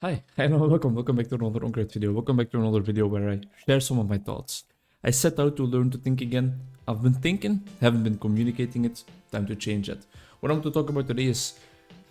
Hi, hello, welcome back to another Onkruid video. Welcome back to another video where I share some of my thoughts. I set out to learn to think again. I've been thinking, haven't been communicating it. Time to change that. What I want to talk about today is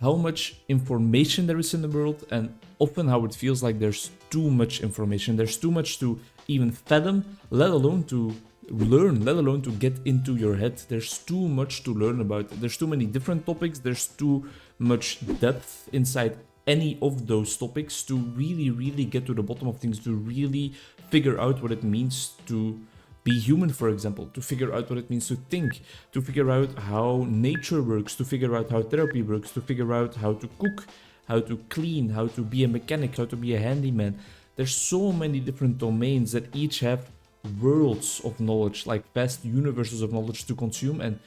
how much information there is in the world, and often how it feels like there's too much information. There's too much to even fathom, let alone to learn, let alone to get into your head. There's too much to learn about. There's too many different topics. There's too much depth inside any of those topics to really get to the bottom of things, to really figure out what it means to be human, for example, to figure out what it means to think, to figure out how nature works, to figure out how therapy works, to figure out how to cook, how to clean, how to be a mechanic, how to be a handyman. There's so many different domains that each have worlds of knowledge, like vast universes of knowledge to consume, and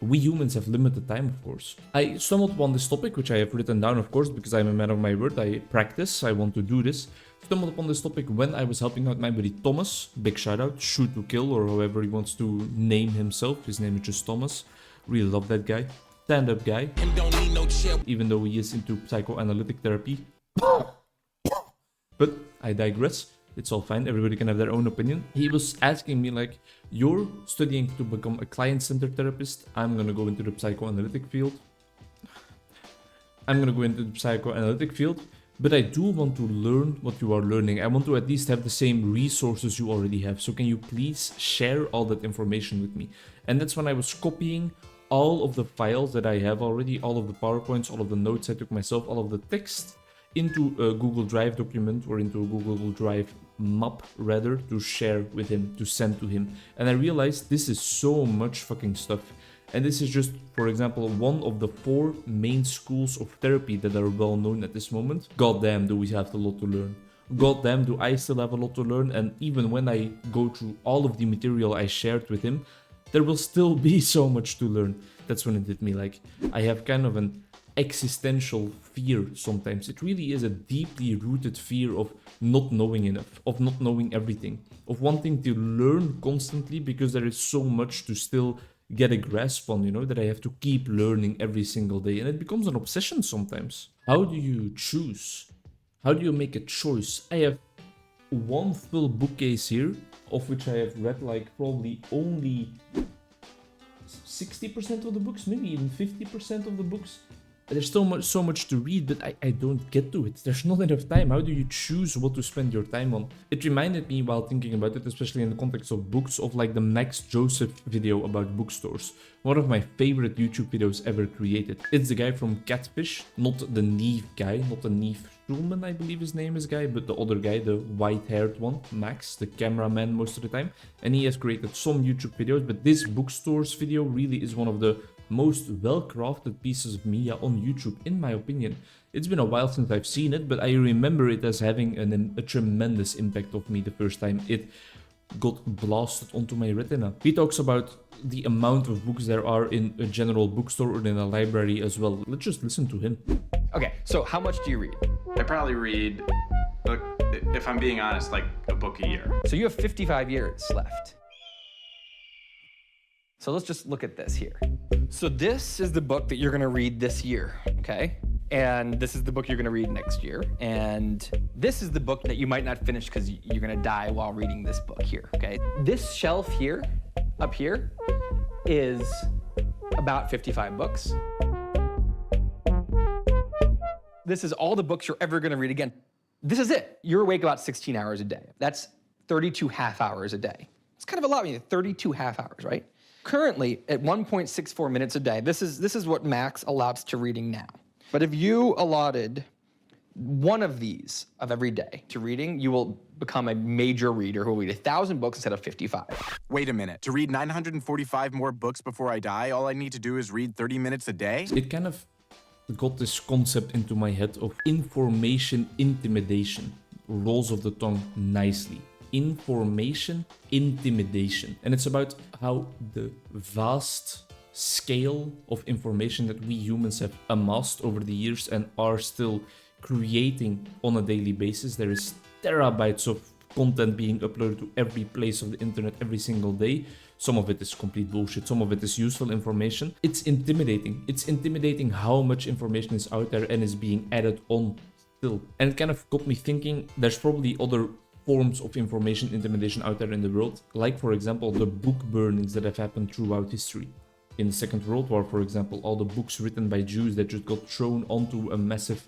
we humans have limited time, of course. I stumbled upon this topic, which I have written down, of course, because I'm a man of my word. I practice, I want to do this. Stumbled upon this topic when I was helping out my buddy Thomas. Big shout out, Shoot to Kill, or however he wants to name himself. His name is just Thomas. Really love that guy. Stand-up guy. Even though he is into psychoanalytic therapy. But I digress. It's all fine, everybody can have their own opinion. He was asking me like, you're studying to become a client-centered therapist. I'm gonna go into the psychoanalytic field. But I do want to learn what you are learning. I want to at least have the same resources you already have. So can you please share all that information with me? And that's when I was copying all of the files that I have already, all of the PowerPoints, all of the notes I took myself, all of the text, into a Google Drive document, or into a Google Drive map rather, to share with him, to send to him. And I realized this is so much fucking stuff. And this is just, for example, one of the 4 main schools of therapy that are well known at this moment. Goddamn, do we have a lot to learn. Goddamn, do I still have a lot to learn. And even when I go through all of the material I shared with him, there will still be so much to learn. That's when it hit me, like, I have kind of an existential fear sometimes. It really is a deeply rooted fear of not knowing enough, of not knowing everything, of wanting to learn constantly because there is so much to still get a grasp on, you know, that I have to keep learning every single day, and it becomes an obsession sometimes. How do you choose? How do you make a choice? I have one full bookcase here, of which I have read like probably only 60% of the books, maybe even 50% of the books. There's so much to read, but I don't get to it. There's not enough time. How do you choose what to spend your time on? It reminded me, while thinking about it, especially in the context of books, of like the Max Joseph video about bookstores. One of my favorite YouTube videos ever created. It's the guy from Catfish, not the Neve guy, not the Neve Schulman, I believe his name is, guy, but the other guy, the white-haired one, Max, the cameraman most of the time. And he has created some YouTube videos, but this bookstores video really is one of the most well-crafted pieces of media on YouTube, in my opinion. It's been a while since I've seen it, but I remember it as having a tremendous impact on me the first time it got blasted onto my retina. He talks about the amount of books there are in a general bookstore or in a library as well. Let's just listen to him. Okay, so how much do you read? I probably read, look, if I'm being honest, like a book a year. So you have 55 years left. So let's just look at this here. So this is the book that you're gonna read this year, okay? And this is the book you're gonna read next year. And this is the book that you might not finish because you're gonna die while reading this book here, okay? This shelf here, up here, is about 55 books. This is all the books you're ever gonna read again. This is it. You're awake about 16 hours a day. That's 32 half hours a day. It's kind of a lot, 32 half hours, right? Currently, at 1.64 minutes a day, this is what Max allows to reading now. But if you allotted one of these of every day to reading, you will become a major reader who will read 1,000 books instead of 55. Wait a minute. To read 945 more books before I die, all I need to do is read 30 minutes a day? It kind of got this concept into my head of information intimidation. Rolls of the tongue nicely. Information intimidation. And it's about how the vast scale of information that we humans have amassed over the years and are still creating on a daily basis. There is terabytes of content being uploaded to every place of the internet every single day. Some of it is complete bullshit, some of it is useful information. It's intimidating. It's intimidating how much information is out there and is being added on still. And it kind of got me thinking, there's probably other forms of information intimidation out there in the world, like for example the book burnings that have happened throughout history. In the Second World War, for example, all the books written by Jews that just got thrown onto a massive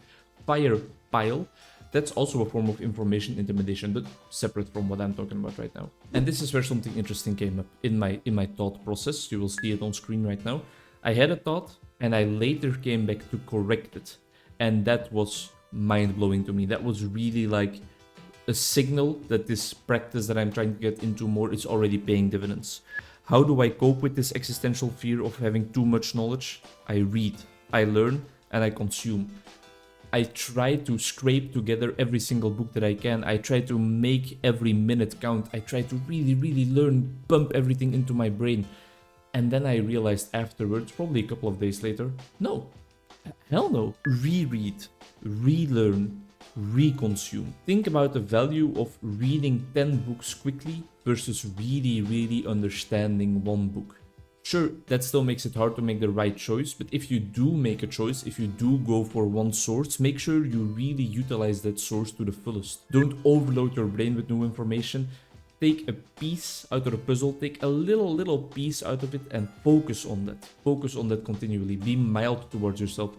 fire pile, that's also a form of information intimidation, but separate from what I'm talking about right now. And this is where something interesting came up in my thought process. You will see it on screen right now. I had a thought and I later came back to correct it. And that was mind-blowing to me. That was really like a signal that this practice that I'm trying to get into more is already paying dividends. How do I cope with this existential fear of having too much knowledge? I read, I learn, and I consume. I try to scrape together every single book that I can. I try to make every minute count. I try to really learn, pump everything into my brain. And then I realized afterwards, probably a couple of days later, no, hell no. Reread, relearn, reconsume. Think about the value of reading 10 books quickly versus really understanding one book. Sure, that still makes it hard to make the right choice, but if you do make a choice, if you do go for one source, make sure you really utilize that source to the fullest. Don't overload your brain with new information. Take a piece out of the puzzle, take a little piece out of it and focus on that. Focus on that continually. Be mild towards yourself.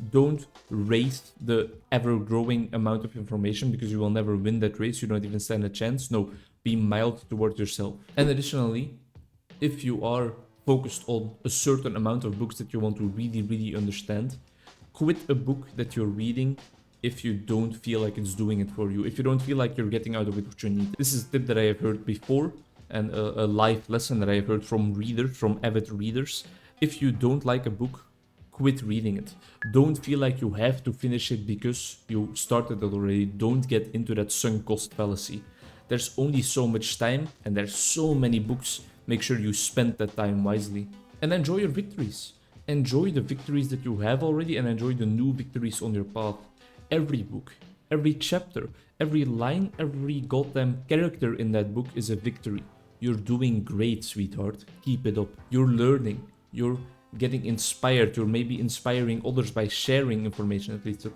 Don't race the ever-growing amount of information because you will never win that race. You don't even stand a chance. No, be mild towards yourself. And additionally, if you are focused on a certain amount of books that you want to really understand, quit a book that you're reading if you don't feel like it's doing it for you, if you don't feel like you're getting out of it what you need. This is a tip that I have heard before and a life lesson that I have heard from readers, from avid readers. If you don't like a book, quit reading it. Don't feel like you have to finish it because you started it already. Don't get into that sunk cost fallacy. There's only so much time and there's so many books. Make sure you spend that time wisely. And enjoy your victories. Enjoy the victories that you have already and enjoy the new victories on your path. Every book, every chapter, every line, every goddamn character in that book is a victory. You're doing great, sweetheart. Keep it up. You're learning. You're getting inspired. You're maybe inspiring others by sharing information. At least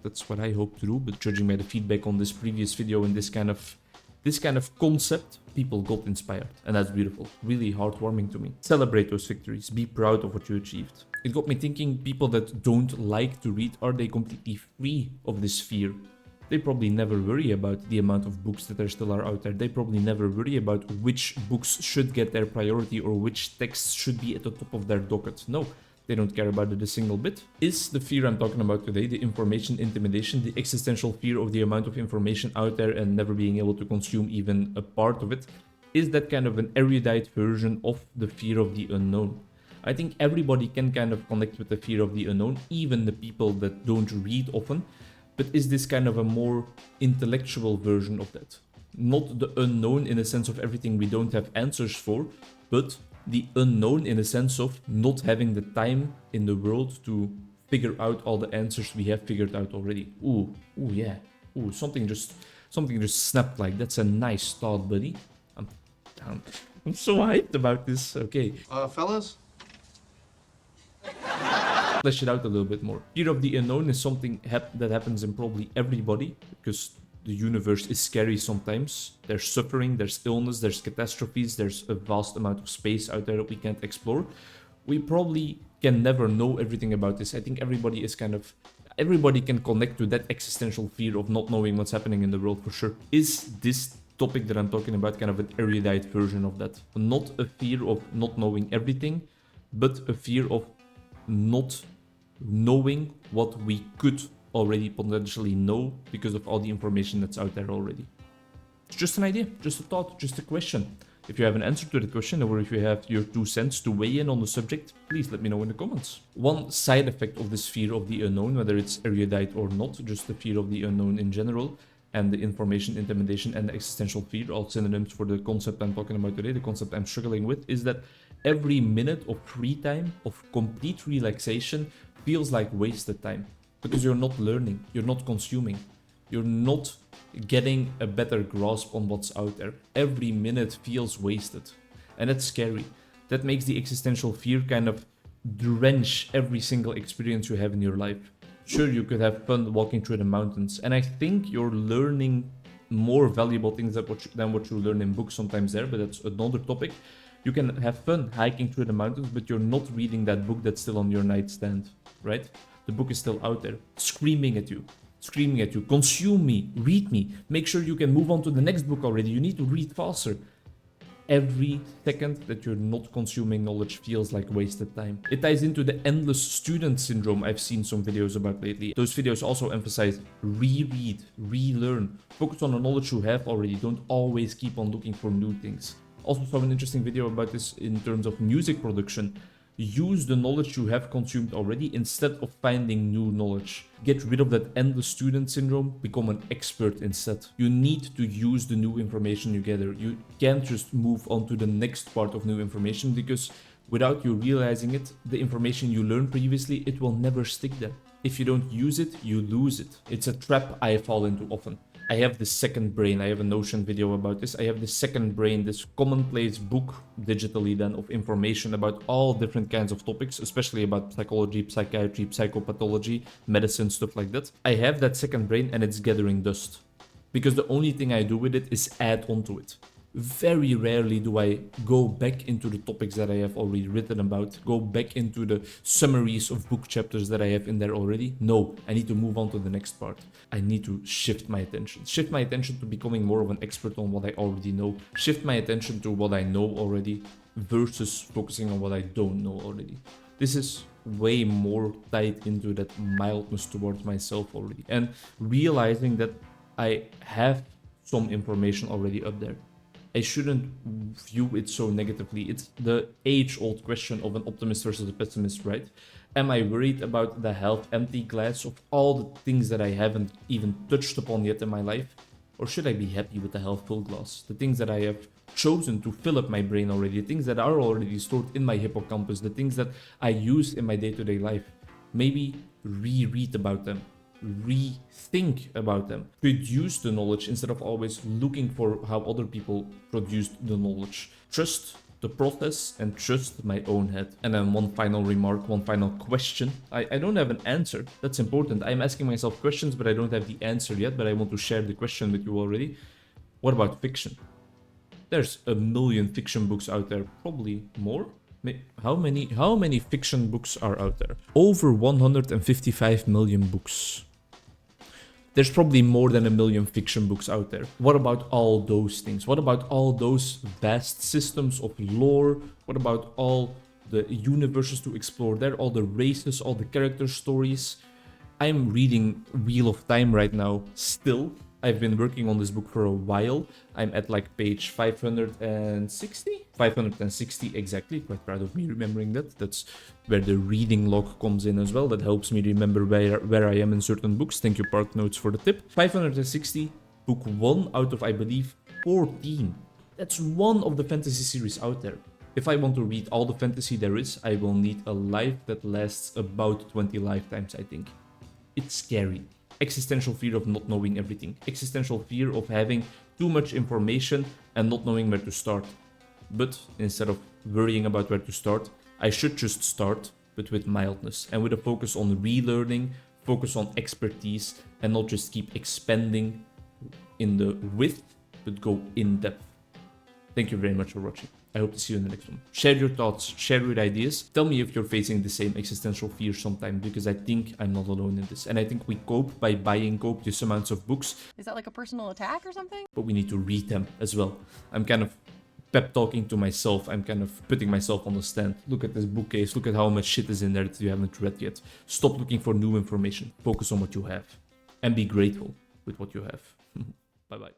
that's what I hope to do. But judging by the feedback on this previous video and this kind of concept, people got inspired. And that's beautiful. Really heartwarming to me. Celebrate those victories. Be proud of what you achieved. It got me thinking, people that don't like to read, are they completely free of this fear? They probably never worry about the amount of books that there still are out there. They probably never worry about which books should get their priority or which texts should be at the top of their docket. No, they don't care about it a single bit. Is the fear I'm talking about today, the information intimidation, the existential fear of the amount of information out there and never being able to consume even a part of it, is that kind of an erudite version of the fear of the unknown? I think everybody can kind of connect with the fear of the unknown, even the people that don't read often. But is this kind of a more intellectual version of that? Not the unknown in the sense of everything we don't have answers for, but the unknown in the sense of not having the time in the world to figure out all the answers we have figured out already. Ooh, yeah. Ooh, something just snapped like, that's a nice thought, buddy. I'm so hyped about this. Okay. Fellas? Flesh it out a little bit more. Fear of the unknown is something that happens in probably everybody, because the universe is scary sometimes. There's suffering, there's illness, there's catastrophes, there's a vast amount of space out there that we can't explore. We probably can never know everything about this. I think everybody can connect to that existential fear of not knowing what's happening in the world for sure. Is this topic that I'm talking about kind of an erudite version of that? Not a fear of not knowing everything, but a fear of not knowing what we could already potentially know because of all the information that's out there already. It's just an idea, just a thought, just a question. If you have an answer to the question, or if you have your 2 cents to weigh in on the subject, please let me know in the comments. One side effect of this fear of the unknown, whether it's erudite or not, just the fear of the unknown in general, and the information intimidation and the existential fear, all synonyms for the concept I'm talking about today, the concept I'm struggling with, is that every minute of free time, of complete relaxation, feels like wasted time. Because you're not learning, you're not consuming, you're not getting a better grasp on what's out there. Every minute feels wasted. And that's scary. That makes the existential fear kind of drench every single experience you have in your life. Sure, you could have fun walking through the mountains, and I think you're learning more valuable things than what you learn in books sometimes there, but that's another topic. You can have fun hiking through the mountains, but you're not reading that book that's still on your nightstand, right? The book is still out there, screaming at you, consume me, read me, make sure you can move on to the next book already, you need to read faster. Every second that you're not consuming knowledge feels like wasted time. It ties into the endless student syndrome I've seen some videos about lately. Those videos also emphasize reread, relearn, focus on the knowledge you have already, don't always keep on looking for new things. Also saw an interesting video about this in terms of music production. Use the knowledge you have consumed already instead of finding new knowledge. Get rid of that endless student syndrome, become an expert instead. You need to use the new information you gather. You can't just move on to the next part of new information because without you realizing it, the information you learned previously, it will never stick there. If you don't use it, you lose it. It's a trap I fall into often. I have this second brain. I have a Notion video about this. I have this second brain, this commonplace book digitally then of information about all different kinds of topics, especially about psychology, psychiatry, psychopathology, medicine, stuff like that. I have that second brain and it's gathering dust because the only thing I do with it is add onto it. Very rarely do I go back into the topics that I have already written about, go back into the summaries of book chapters that I have in there already. No, I need to move on to the next part. I need to shift my attention to becoming more of an expert on what I already know, shift my attention to what I know already versus focusing on what I don't know already. This is way more tied into that mildness towards myself already and realizing that I have some information already up there. I shouldn't view it so negatively. It's the age-old question of an optimist versus a pessimist, right? Am I worried about the half empty glass of all the things that I haven't even touched upon yet in my life? Or should I be happy with the half full glass? The things that I have chosen to fill up my brain already, the things that are already stored in my hippocampus, the things that I use in my day-to-day life. Maybe reread about them. Rethink about them, produce the knowledge instead of always looking for how other people produced the knowledge. Trust the process and trust my own head. And then one final remark, one final question. I don't have an answer. That's important. I'm asking myself questions, but I don't have the answer yet, but I want to share the question with you already. What about fiction? There's a million fiction books out there, probably more. How many fiction books are out there? Over 155 million books. There's probably more than 1 million fiction books out there. What about all those things? What about all those vast systems of lore? What about all the universes to explore there? All the races, all the character stories? I'm reading Wheel of Time right now, still. I've been working on this book for a while. I'm at like page 560? 560 exactly. Quite proud of me remembering that. That's where the reading log comes in as well. That helps me remember where I am in certain books. Thank you, Park Notes, for the tip. 560, book 1 out of, I believe, 14. That's one of the fantasy series out there. If I want to read all the fantasy there is, I will need a life that lasts about 20 lifetimes, I think. It's scary. Existential fear of not knowing everything. Existential fear of having too much information and not knowing where to start. But instead of worrying about where to start, I should just start, but with mildness and with a focus on relearning, focus on expertise, and not just keep expanding in the width, but go in depth. Thank you very much for watching. I hope to see you in the next one. Share your thoughts, share your ideas. Tell me if you're facing the same existential fear sometimes, because I think I'm not alone in this. And I think we cope by buying copious amounts of books. Is that like a personal attack or something? But we need to read them as well. I'm kind of pep talking to myself. I'm kind of putting myself on the stand. Look at this bookcase. Look at how much shit is in there that you haven't read yet. Stop looking for new information. Focus on what you have. And be grateful with what you have. Bye-bye.